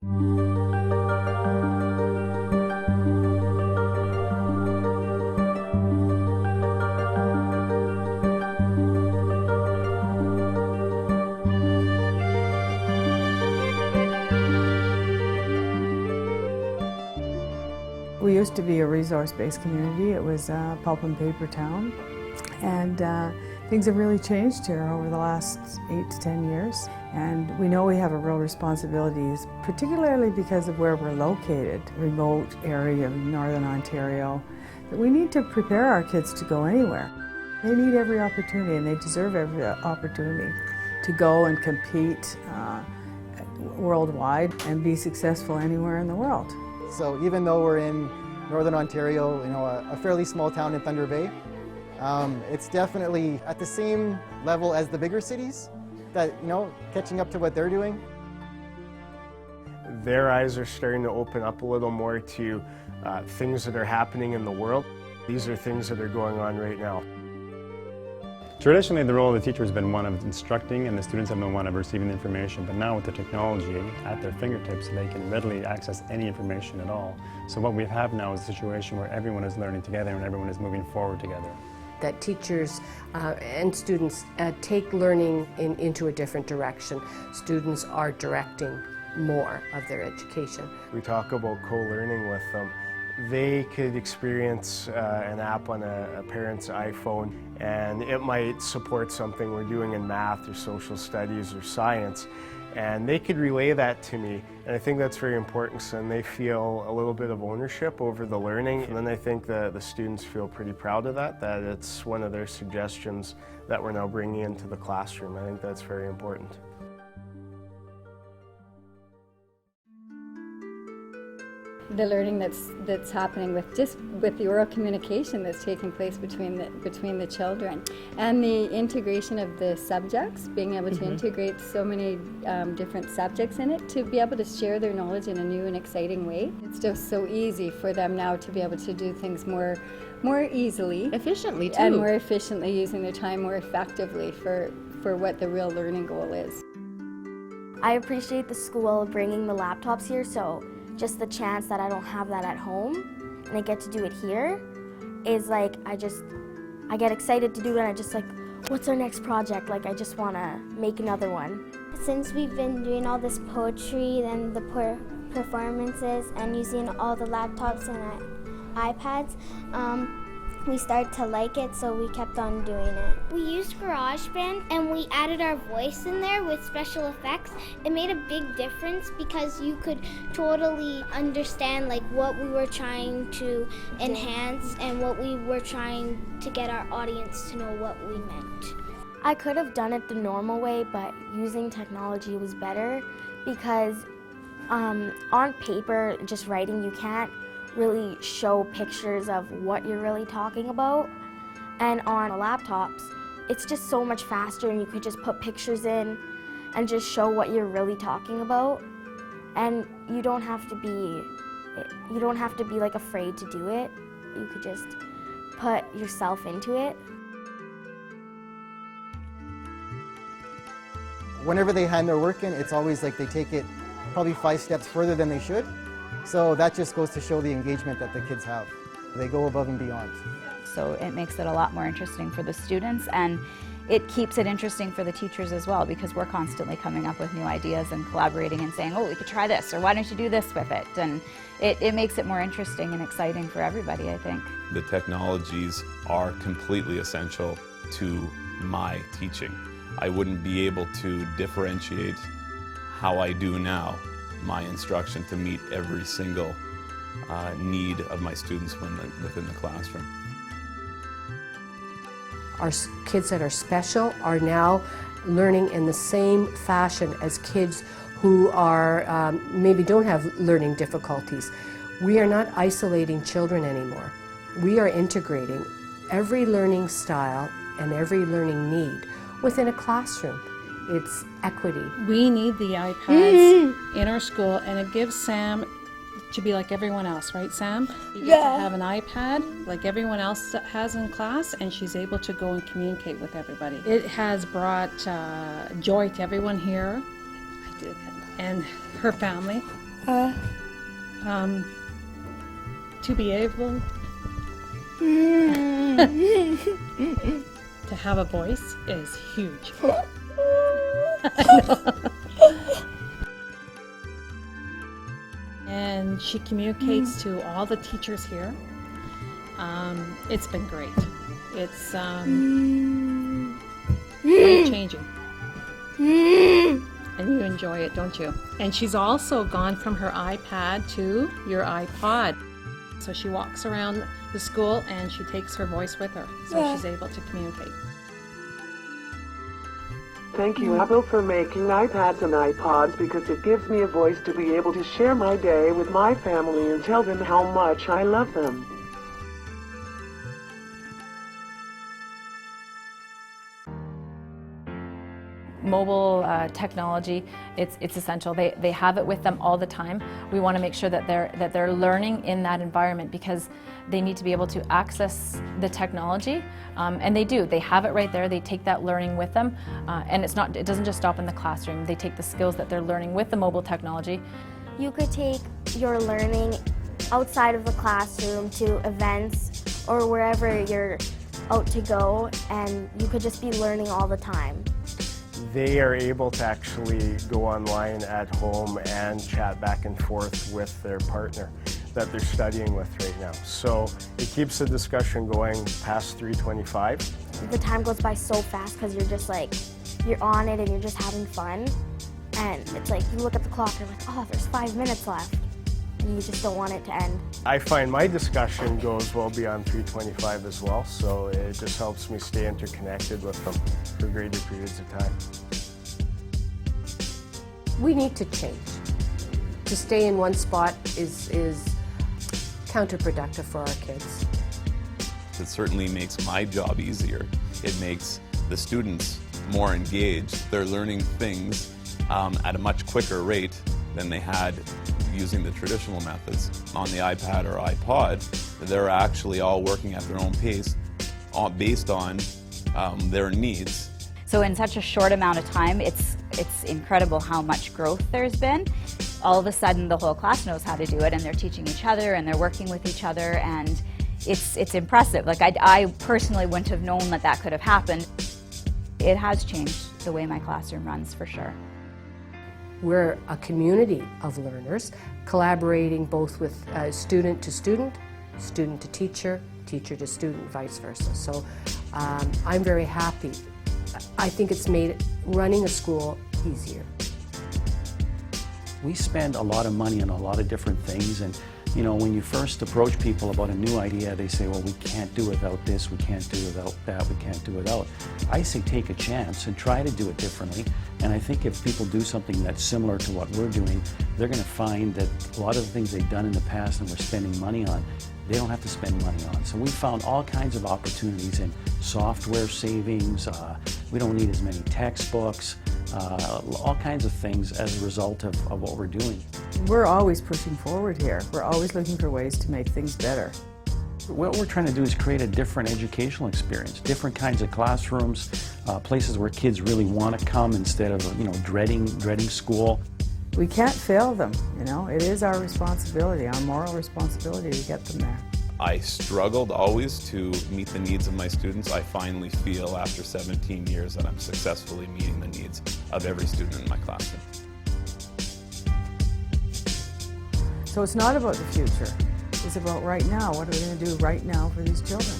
We used to be a resource-based community. It was a pulp and paper town, and things have really changed here over the last 8 to 10 years. And we know we have a real responsibility, particularly because of where we're located, remote area of Northern Ontario, that we need to prepare our kids to go anywhere. They need every opportunity, and they deserve every opportunity to go and compete worldwide and be successful anywhere in the world. So even though we're in Northern Ontario, a fairly small town in Thunder Bay, it's definitely at the same level as the bigger cities, that, catching up to what they're doing. Their eyes are starting to open up a little more to things that are happening in the world. These are things that are going on right now. Traditionally, the role of the teacher has been one of instructing, and the students have been one of receiving the information. But now with the technology at their fingertips, they can readily access any information at all. So what we have now is a situation where everyone is learning together and everyone is moving forward together. That teachers and students take learning into a different direction. Students are directing more of their education. We talk about co-learning with them. They could experience an app on a parent's iPhone, and it might support something we're doing in math or social studies or science, and they could relay that to me. And I think that's very important, so then they feel a little bit of ownership over the learning, and then I think the students feel pretty proud of that it's one of their suggestions that we're now bringing into the classroom. I think that's very important. The learning that's happening with the oral communication that's taking place between the children, and the integration of the subjects, being able to integrate so many different subjects in it, to be able to share their knowledge in a new and exciting way. It's just so easy for them now to be able to do things more easily, efficiently too, and more efficiently, using their time more effectively for what the real learning goal is. I appreciate the school bringing the laptops here, so just the chance that I don't have that at home and I get to do it here is like, I get excited to do it, and I just like, what's our next project? Like, I just want to make another one. Since we've been doing all this poetry and the performances and using all the laptops and iPads, we started to like it, so we kept on doing it. We used GarageBand and we added our voice in there with special effects. It made a big difference because you could totally understand like what we were trying to enhance and what we were trying to get our audience to know what we meant. I could have done it the normal way, but using technology was better because on paper, just writing, you can't really show pictures of what you're really talking about, and on laptops it's just so much faster, and you could just put pictures in and just show what you're really talking about, and you don't have to be like afraid to do it. You could just put yourself into it. Whenever they hand their work in, it's always like they take it probably 5 steps further than they should. So that just goes to show the engagement that the kids have. They go above and beyond. So it makes it a lot more interesting for the students, and it keeps it interesting for the teachers as well, because we're constantly coming up with new ideas and collaborating and saying, oh, we could try this, or why don't you do this with it? And it makes it more interesting and exciting for everybody, I think. The technologies are completely essential to my teaching. I wouldn't be able to differentiate how I do now my instruction to meet every single need of my students within the classroom. Our kids that are special are now learning in the same fashion as kids who are maybe don't have learning difficulties. We are not isolating children anymore. We are integrating every learning style and every learning need within a classroom. It's equity. We need the iPads in our school, and it gives Sam to be like everyone else, right, Sam? You get to have an iPad like everyone else has in class, and she's able to go and communicate with everybody. It has brought joy to everyone here and her family, To be able to have a voice is huge. I know. And she communicates to all the teachers here. It's been great. It's life-changing. And you enjoy it, don't you? And she's also gone from her iPad to your iPod. So she walks around the school and she takes her voice with her, so she's able to communicate. Thank you, Apple, for making iPads and iPods, because it gives me a voice to be able to share my day with my family and tell them how much I love them. Mobile technology, it's essential. They have it with them all the time. We want to make sure that they're learning in that environment, because they need to be able to access the technology, and they do. They have it right there. They take that learning with them, and it doesn't just stop in the classroom. They take the skills that they're learning with the mobile technology. You could take your learning outside of the classroom to events or wherever you're out to go, and you could just be learning all the time. They are able to actually go online at home and chat back and forth with their partner that they're studying with right now. So it keeps the discussion going past 3:25. The time goes by so fast because you're just like, you're on it and you're just having fun. And it's like, you look at the clock and you're like, oh, there's 5 minutes left. And you just don't want it to end. I find my discussion goes well beyond 3:25 as well, so it just helps me stay interconnected with them for greater periods of time. We need to change. To stay in one spot is counterproductive for our kids. It certainly makes my job easier. It makes the students more engaged. They're learning things at a much quicker rate than they had using the traditional methods. On the iPad or iPod, they're actually all working at their own pace based on their needs. So in such a short amount of time, it's incredible how much growth there's been. All of a sudden, the whole class knows how to do it, and they're teaching each other, and they're working with each other, and it's impressive. Like I personally wouldn't have known that could have happened. It has changed the way my classroom runs, for sure. We're a community of learners, collaborating both with student to student, student to teacher, teacher to student, vice versa. So I'm very happy. I think it's made running a school easier. We spend a lot of money on a lot of different things, and you know, when you first approach people about a new idea, they say, well, we can't do without this, we can't do without that, we can't do without. I say take a chance and try to do it differently, and I think if people do something that's similar to what we're doing, they're going to find that a lot of the things they've done in the past and we're spending money on, they don't have to spend money on. So we found all kinds of opportunities in software savings, we don't need as many textbooks, all kinds of things as a result of what we're doing. We're always pushing forward here. We're always looking for ways to make things better. What we're trying to do is create a different educational experience, different kinds of classrooms, places where kids really want to come instead of, you know, dreading school. We can't fail them, you know. It is our responsibility, our moral responsibility to get them there. I struggled always to meet the needs of my students. I finally feel after 17 years that I'm successfully meeting the needs of every student in my classroom. So it's not about the future. It's about right now. What are we going to do right now for these children?